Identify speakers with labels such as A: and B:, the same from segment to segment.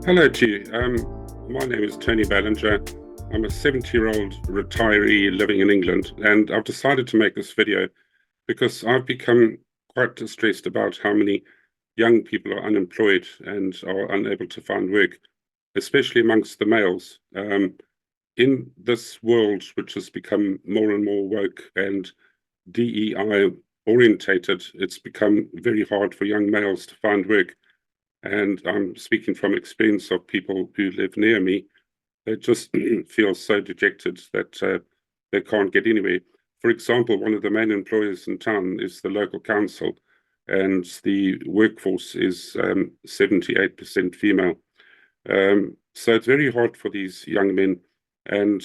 A: Hello to you. My name is Tony Ballinger. I'm a 70-year-old retiree living in England, and I've decided to make this video because I've become quite distressed about how many young people are unemployed and are unable to find work, especially amongst the males. In this world, which has become more and more woke and DEI orientated, it's become very hard for young males to find work. And I'm speaking from experience of people who live near me. They just feel so dejected that they can't get anywhere. For example, one of the main employers in town is the local council, and the workforce is 78% female. So it's very hard for these young men, and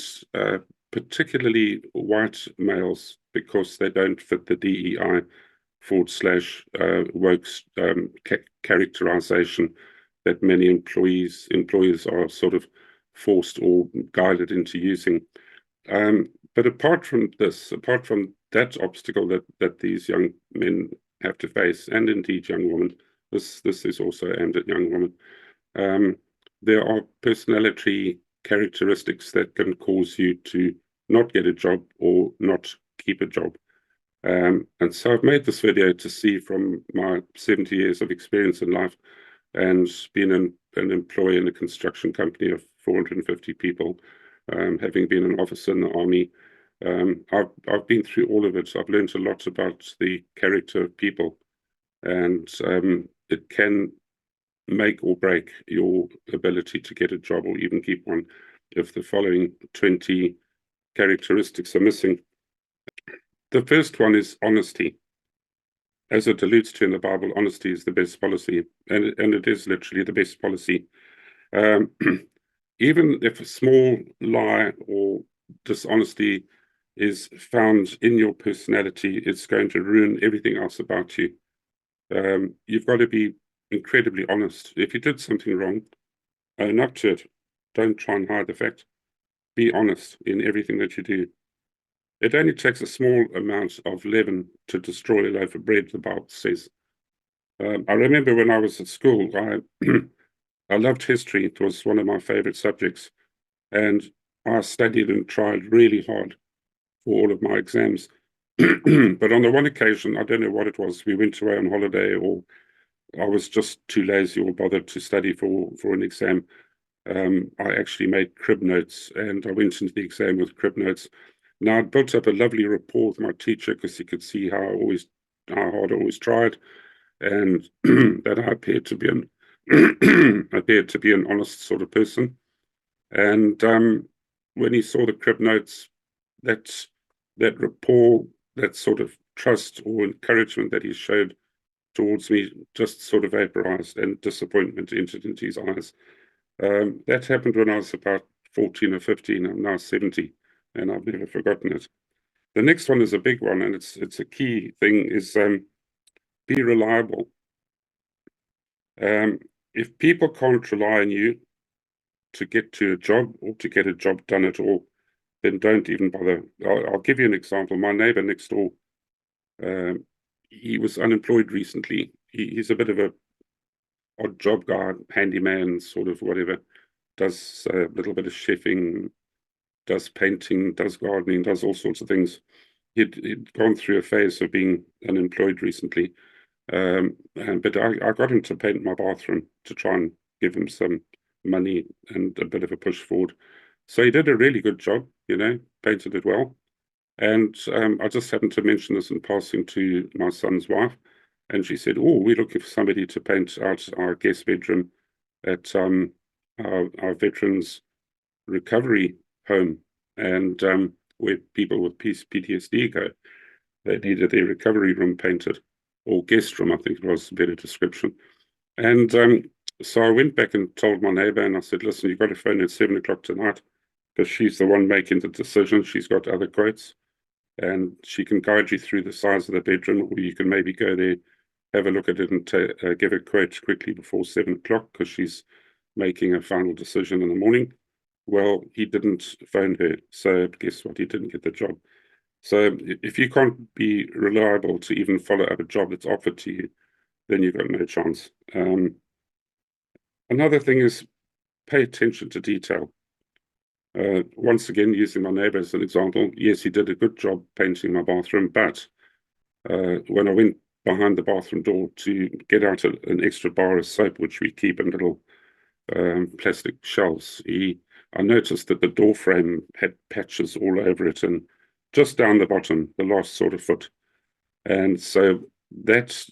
A: particularly white males, because they don't fit the DEI / woke characterization that many employers are sort of forced or guided into using. But apart from that obstacle that these young men have to face, and indeed young women, this is also aimed at young women. There are personality characteristics that can cause you to not get a job or not keep a job. And so I've made this video to see from my 70 years of experience in life and being an employee in a construction company of 450 people, having been an officer in the army. I've been through all of it. I've learned a lot about the character of people, and it can make or break your ability to get a job or even keep one if the following 20 characteristics are missing. The first one is honesty. As it alludes to in the Bible, honesty is the best policy, and it is literally the best policy. Um, even if a small lie or dishonesty is found in your personality, it's going to ruin everything else about you. You've got to be incredibly honest. If you did something wrong, own up to it. Don't try and hide the fact. Be honest in everything that you do. It only takes a small amount of leaven to destroy a loaf of bread, the Bible says. I remember when I was at school, I loved history. It was one of my favorite subjects. And I studied and tried really hard for all of my exams. But on the one occasion, I don't know what it was, we went away on holiday, or I was just too lazy or bothered to study for an exam. I actually made crib notes, and I went into the exam with crib notes. Now, I'd built up a lovely rapport with my teacher because he could see how hard I always tried, and that I appeared to be an honest sort of person. And when he saw the crib notes, that rapport, that sort of trust or encouragement that he showed towards me just sort of vaporized, and disappointment entered into his eyes. That happened when I was about 14 or 15. I'm now 70, and I've never forgotten it. The next one is a big one, and it's a key thing, is be reliable. If people can't rely on you to get to a job or to get a job done at all, then don't even bother. I'll give you an example. My neighbor next door, he was unemployed recently. He's a bit of a odd job guy, handyman, sort of whatever, does a little bit of chefing, does painting, does gardening, does all sorts of things. He'd gone through a phase of being unemployed recently. But I got him to paint my bathroom to try and give him some money and a bit of a push forward. So he did a really good job, painted it well. And I just happened to mention this in passing to my son's wife, and she said, "Oh, we're looking for somebody to paint out our guest bedroom at our veterans recovery home, and where people with PTSD go. They needed their recovery room painted, or guest room, I think it was a better description." And so I went back and told my neighbor, and I said, "Listen, you've got to phone at 7 o'clock tonight, because she's the one making the decision. She's got other quotes, and she can guide you through the size of the bedroom, or you can maybe go there, have a look at it, and give a quote quickly before 7 o'clock, because she's making a final decision in the morning." Well, he didn't phone her, so guess what? He didn't get the job. So if you can't be reliable to even follow up a job that's offered to you, then you've got no chance. Another thing is pay attention to detail. Once again, using my neighbour as an example, yes, he did a good job painting my bathroom, but when I went behind the bathroom door to get out an extra bar of soap, which we keep in little plastic shelves, I noticed that the door frame had patches all over it and just down the bottom, the last sort of foot. And so that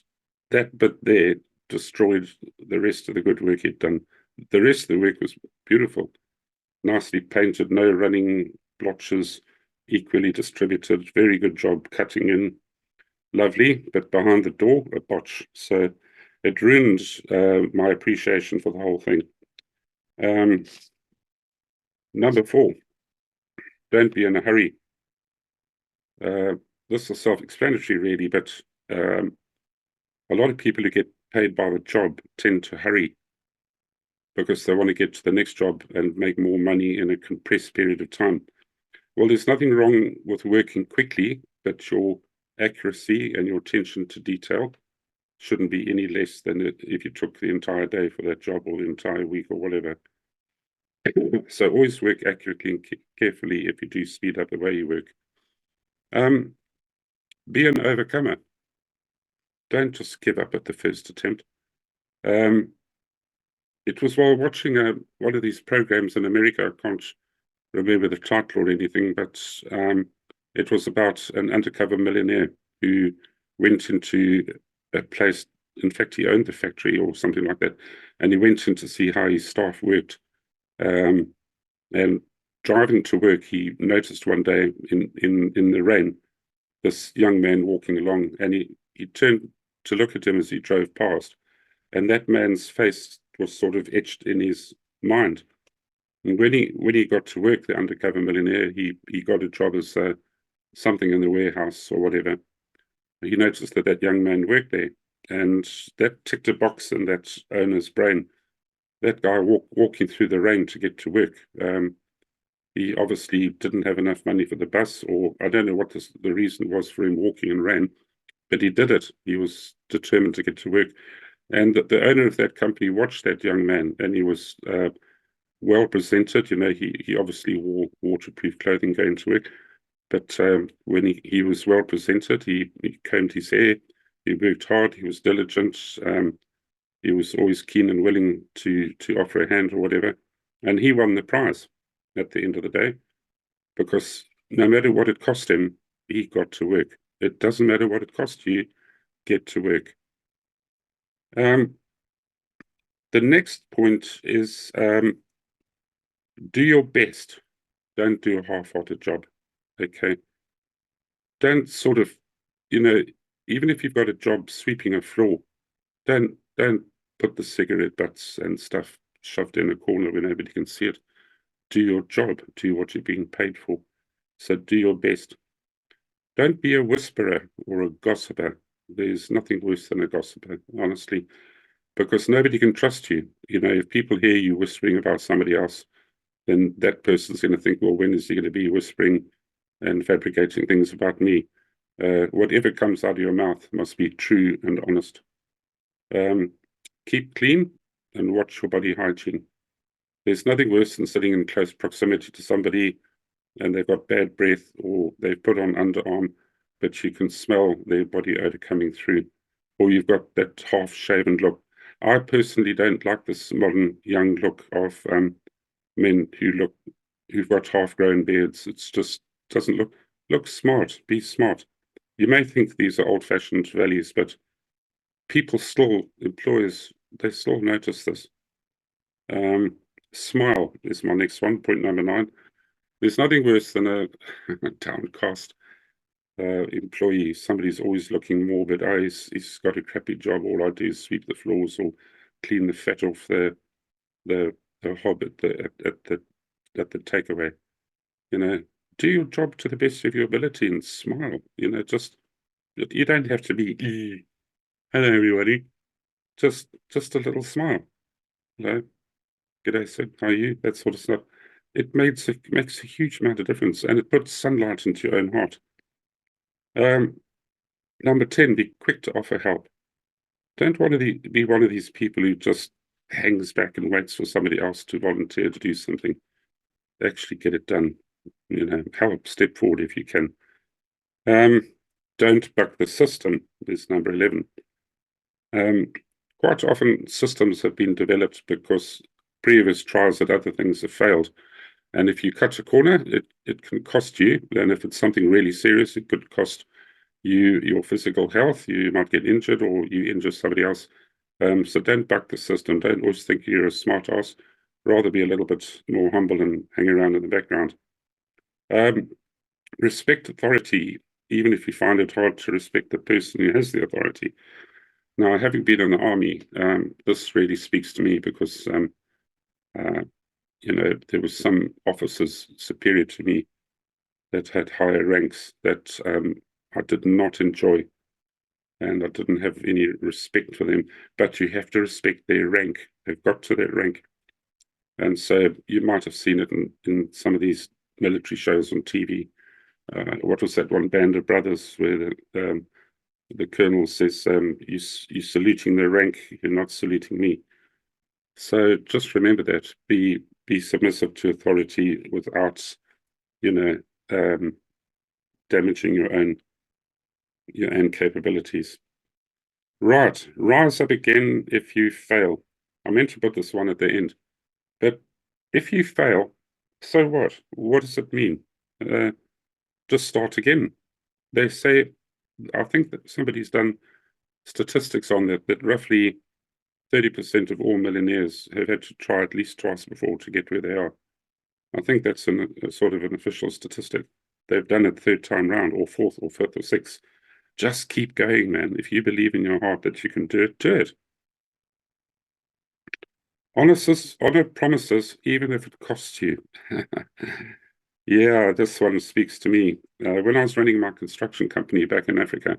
A: bit there destroyed the rest of the good work he'd done. The rest of the work was beautiful, nicely painted, no running blotches, equally distributed, very good job cutting in, lovely, but behind the door, a botch. So it ruined my appreciation for the whole thing. Number 4, don't be in a hurry. This is self-explanatory, really, but a lot of people who get paid by the job tend to hurry because they want to get to the next job and make more money in a compressed period of time. Well, there's nothing wrong with working quickly, but your accuracy and your attention to detail shouldn't be any less than if you took the entire day for that job or the entire week or whatever. So always work accurately and carefully if you do speed up the way you work. Be an overcomer. Don't just give up at the first attempt. It was while watching one of these programs in America, I can't remember the title or anything, but it was about an undercover millionaire who went into a place. In fact, he owned the factory or something like that, and he went in to see how his staff worked. And driving to work, he noticed one day in the rain this young man walking along, and he turned to look at him as he drove past, and that man's face was sort of etched in his mind. And when he got to work, the undercover millionaire, he got a job as something in the warehouse or whatever. He noticed that young man worked there, and that ticked a box in that owner's brain. That guy walking through the rain to get to work. He obviously didn't have enough money for the bus, or I don't know what the reason was for him walking in rain, but he did it. He was determined to get to work. And the owner of that company watched that young man, and he was well presented. You know, he obviously wore waterproof clothing going to work, but when he was well presented, he combed his hair, he worked hard, he was diligent, he was always keen and willing to offer a hand or whatever, and he won the prize at the end of the day, because no matter what it cost him, he got to work. It doesn't matter what it costs you, get to work. The next point is do your best. Don't do a half-hearted job. Okay. Don't sort of, even if you've got a job sweeping a floor, don't put the cigarette butts and stuff shoved in a corner where nobody can see it. Do your job. Do what you're being paid for. So do your best. Don't be a whisperer or a gossiper. There's nothing worse than a gossiper, honestly, because nobody can trust you. If people hear you whispering about somebody else, then that person's going to think, well, when is he going to be whispering and fabricating things about me? Whatever comes out of your mouth must be true and honest. Keep clean and watch your body hygiene. There's nothing worse than sitting in close proximity to somebody and they've got bad breath or they've put on underarm, but you can smell their body odor coming through, or you've got that half-shaven look. I personally don't like this modern young look of men who've got half-grown beards. It's just doesn't look smart. Be smart. You may think these are old-fashioned values, but employers, they still notice this. Smile is my next one, point number 9. There's nothing worse than a downcast employee. Somebody's always looking morbid. He's got a crappy job. All I do is sweep the floors or clean the fat off the hob at the takeaway. Do your job to the best of your ability and smile. Just you don't have to be hello everybody. Just a little smile. G'day, sir. How are you? That sort of stuff. It makes a huge amount of difference, and it puts sunlight into your own heart. Number 10, be quick to offer help. Don't want to be one of these people who just hangs back and waits for somebody else to volunteer to do something. Actually get it done. Help, step forward if you can. Don't buck the system is number 11. Quite often systems have been developed because previous tries at other things have failed. And if you cut a corner, it can cost you. And if it's something really serious, it could cost you your physical health. You might get injured or you injure somebody else. So don't buck the system. Don't always think you're a smart ass. Rather be a little bit more humble and hang around in the background. Respect authority, even if you find it hard to respect the person who has the authority. Now, having been in the army, this really speaks to me because, there was some officers superior to me that had higher ranks that I did not enjoy, and I didn't have any respect for them. But you have to respect their rank. They've got to that rank. And so you might have seen it in some of these military shows on TV. What was that one, Band of Brothers, where the colonel says, you're saluting their rank, you're not saluting me. So just remember that. Be submissive to authority without, damaging your own capabilities. Right. Rise up again if you fail. I meant to put this one at the end. But if you fail, so what? What does it mean? Just start again. They say, I think that somebody's done statistics on that roughly 30% of all millionaires have had to try at least twice before to get where they are. I think that's a sort of an official statistic. They've done it third time round, or fourth, or fifth, or sixth. Just keep going, man. If you believe in your heart that you can do it, do it. Honor promises, even if it costs you. Yeah, this one speaks to me. When I was running my construction company back in Africa,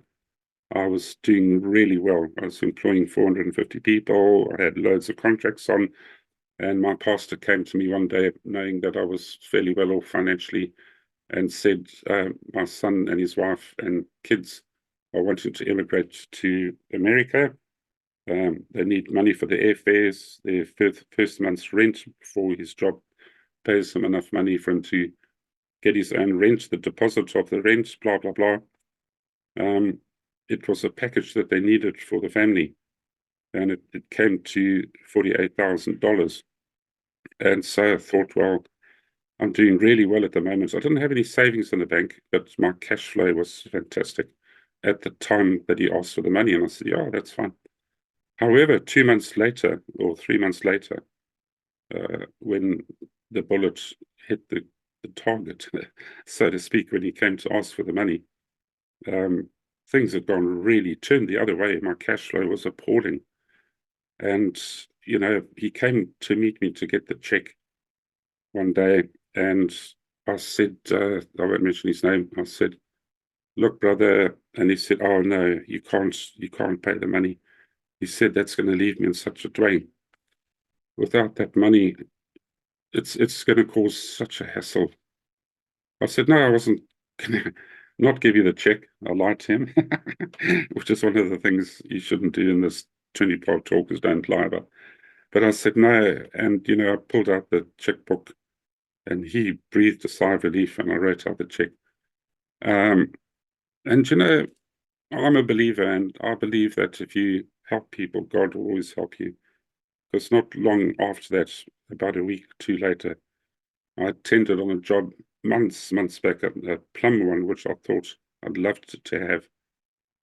A: I was doing really well. I was employing 450 people. I had loads of contracts on. And my pastor came to me one day, knowing that I was fairly well off financially, and said, my son and his wife and kids are wanting to immigrate to America. They need money for the airfares, their first month's rent before his job pays him enough money for him to get his own rent, the deposit of the rent, blah, blah, blah. It was a package that they needed for the family, and it came to $48,000. And so I thought, well, I'm doing really well at the moment. I didn't have any savings in the bank, but my cash flow was fantastic at the time that he asked for the money. And I said, yeah, that's fine. However, 2 months later or 3 months later, when the bullet hit the target, so to speak, when he came to ask for the money, things had turned the other way. My cash flow was appalling. And, he came to meet me to get the check one day. And I said, I won't mention his name. I said, look, brother. And he said, oh, no, you can't pay the money. He said, that's going to leave me in such a drain. Without that money, it's going to cause such a hassle. I said, no, I wasn't going to not give you the check. I lied to him, which is one of the things you shouldn't do in this 2012 talk, is don't lie about. But I said, no. And, I pulled out the checkbook, and he breathed a sigh of relief, and I wrote out the check. And, I'm a believer, and I believe that if you help people, God will always help you. Because not long after that, about a week or two later, I attended on a job months back, a plumber one, which I thought I'd loved to have,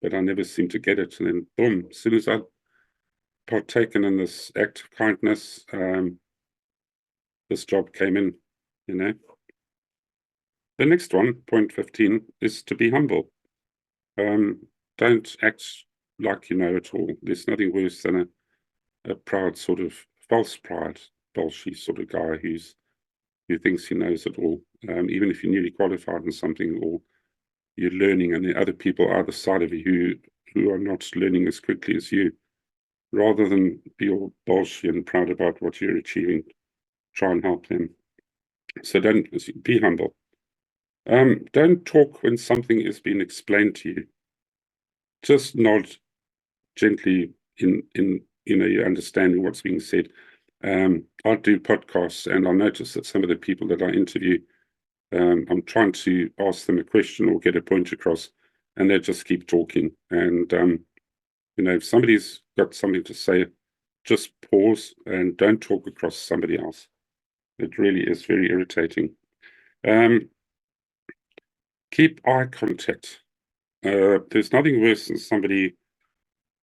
A: but I never seemed to get it. And then, boom, as soon as I'd partaken in this act of kindness, this job came in, The next one, point 15, is to be humble. Don't act like you know it all. There's nothing worse than a proud sort of false pride, bolshy sort of guy who thinks he knows it all. Even if you're newly qualified in something, or you're learning and the other people either side of you who are not learning as quickly as you, rather than be all bolshy and proud about what you're achieving, try and help them. So don't be humble. Don't talk when something is being explained to you. Just nod gently in you're understanding what's being said. I do podcasts, and I notice that some of the people that I interview, I'm trying to ask them a question or get a point across, and they just keep talking. And if somebody's got something to say, just pause and don't talk across somebody else. It really is very irritating. Keep eye contact. There's nothing worse than somebody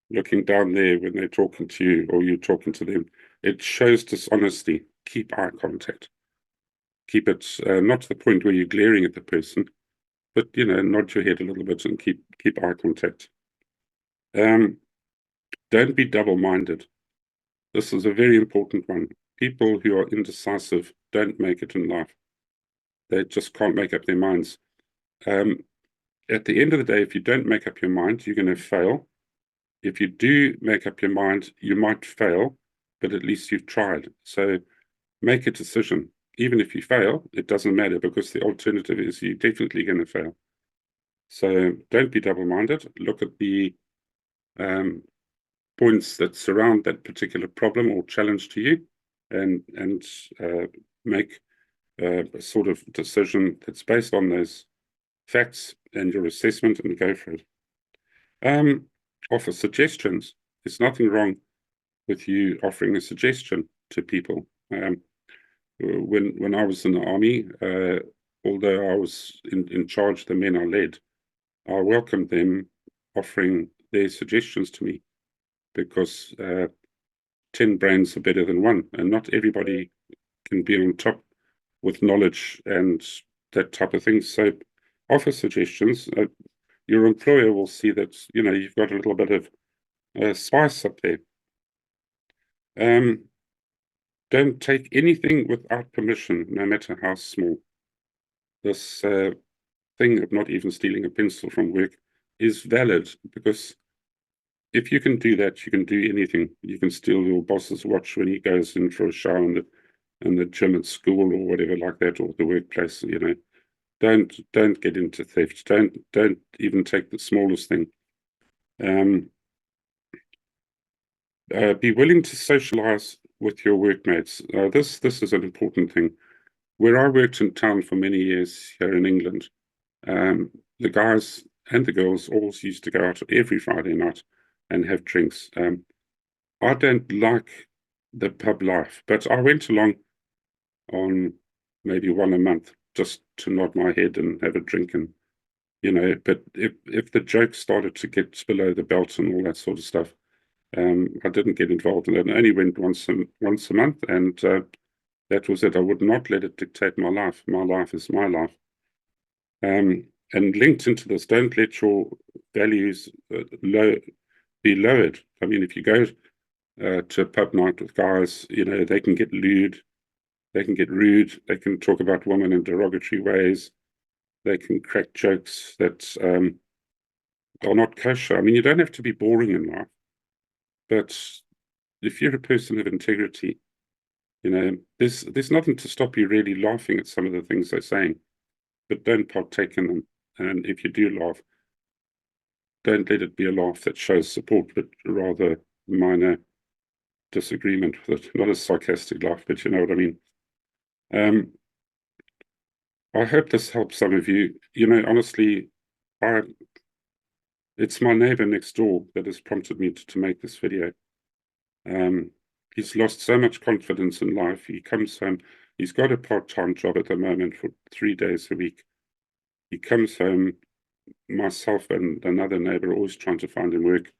A: looking down there when they're talking to you or you're talking to them. It shows dishonesty. Keep eye contact. Keep it not to the point where you're glaring at the person, but nod your head a little bit and keep eye contact. Don't be double-minded. This is a very important one. People who are indecisive don't make it in life. They just can't make up their minds. At the end of the day, if you don't make up your mind, you're going to fail. If you do make up your mind, you might fail, but at least you've tried. So make a decision. Even if you fail, it doesn't matter, because the alternative is you're definitely going to fail. So don't be double-minded. Look at the points that surround that particular problem or challenge to you, and make a sort of decision that's based on those facts and your assessment, and go for it. Offer suggestions. There's nothing wrong with you offering a suggestion to people. When I was in the army, although I was in charge of the men I led, I welcomed them offering their suggestions to me, because 10 brains are better than one, and not everybody can be on top with knowledge and that type of thing. So offer suggestions. Your employer will see that you've got a little bit of spice up there. Don't take anything without permission, no matter how small. This thing of not even stealing a pencil from work is valid, because if you can do that, you can do anything. You can steal your boss's watch when he goes in for a shower in the gym at school or whatever like that, or the workplace. Don't get into theft. Don't even take the smallest thing. Be willing to socialize with your workmates. This is an important thing. Where I worked in town for many years here in England, the guys and the girls always used to go out every Friday night and have drinks. I don't like the pub life, but I went along on maybe one a month just to nod my head and have a drink, and but if the jokes started to get below the belt and all that sort of stuff, I didn't get involved in it. I only went once a month, and that was it. I would not let it dictate my life. My life is my life. And linked into this, don't let your values be lowered. I mean, if you go to a pub night with guys, they can get lewd, they can get rude, they can talk about women in derogatory ways, they can crack jokes that are not kosher. I mean, you don't have to be boring in life, but if you're a person of integrity, there's nothing to stop you really laughing at some of the things they're saying, but don't partake in them. And if you do laugh, don't let it be a laugh that shows support, but rather minor disagreement with it. Not a sarcastic laugh, but you know what I mean. I hope this helps some of you. Honestly, it's my neighbor next door that has prompted me to make this video. He's lost so much confidence in life. He comes home, he's got a part-time job at the moment for 3 days a week. He comes home, myself and another neighbor are always trying to find him work.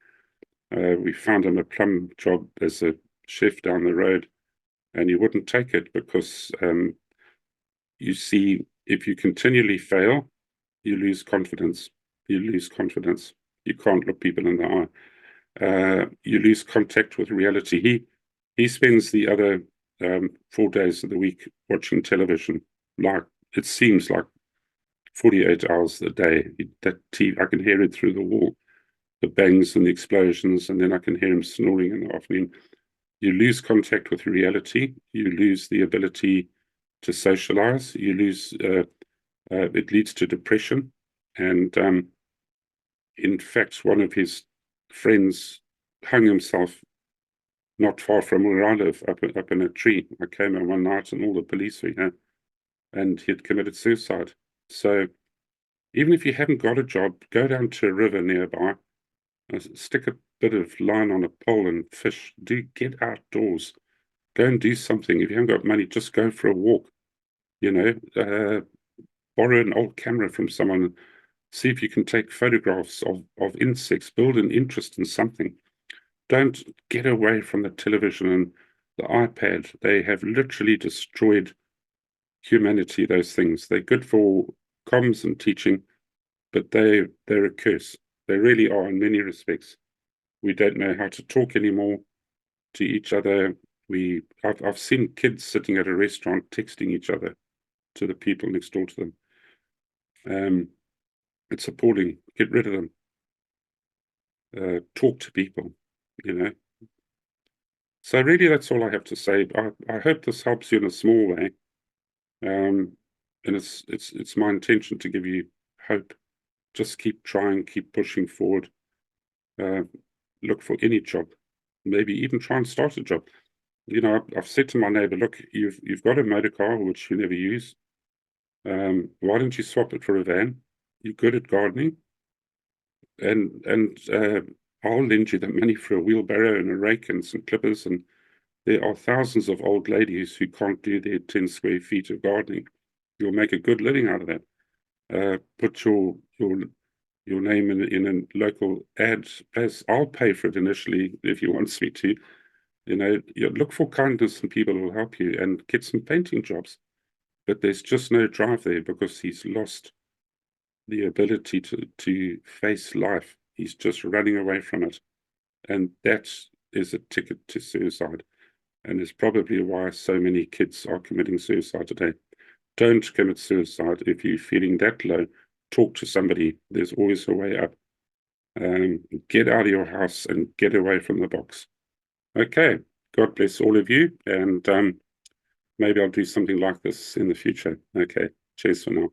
A: We found him a plum job as a chef down the road, and he wouldn't take it because you see, if you continually fail, you lose confidence. You lose confidence. You can't look people in the eye. You lose contact with reality. He spends the other 4 days of the week watching television. Like, it seems like 48 hours a day. That TV, I can hear it through the wall, the bangs and the explosions, and then I can hear him snoring in the afternoon. You lose contact with reality. You lose the ability to socialize. You lose. It leads to depression, and in fact, one of his friends hung himself not far from where I live, up in a tree. I came in one night and all the police were here, and he had committed suicide. So even if you haven't got a job, go down to a river nearby, stick a bit of line on a pole and fish. Get outdoors. Go and do something. If you haven't got money, just go for a walk. Borrow an old camera from someone. See if you can take photographs of insects. Build an interest in something. Don't get away from the television and the iPad. They have literally destroyed humanity, those things. They're good for comms and teaching, but they're a curse. They really are in many respects. We don't know how to talk anymore to each other. I've seen kids sitting at a restaurant texting each other to the people next door to them. It's appalling. Get rid of them. Talk to people, you know. So really, that's all I have to say. I hope this helps you in a small way. And it's my intention to give you hope. Just keep trying, keep pushing forward. Look for any job. Maybe even try and start a job. I've said to my neighbor, look, you've got a motor car which you never use. Why don't you swap it for a van? You're good at gardening, and I'll lend you the money for a wheelbarrow and a rake and some clippers. And there are thousands of old ladies who can't do their 10 square feet of gardening. You'll make a good living out of that. Put your name in a local ad place. I'll pay for it initially if you want me to. Look for kindness and people will help you, and get some painting jobs. But there's just no drive there because he's lost the ability to face life. He's just running away from it. And that is a ticket to suicide. And is probably why so many kids are committing suicide today. Don't commit suicide. If you're feeling that low, talk to somebody. There's always a way up. Get out of your house and get away from the box. Okay. God bless all of you. And maybe I'll do something like this in the future. Okay. Cheers for now.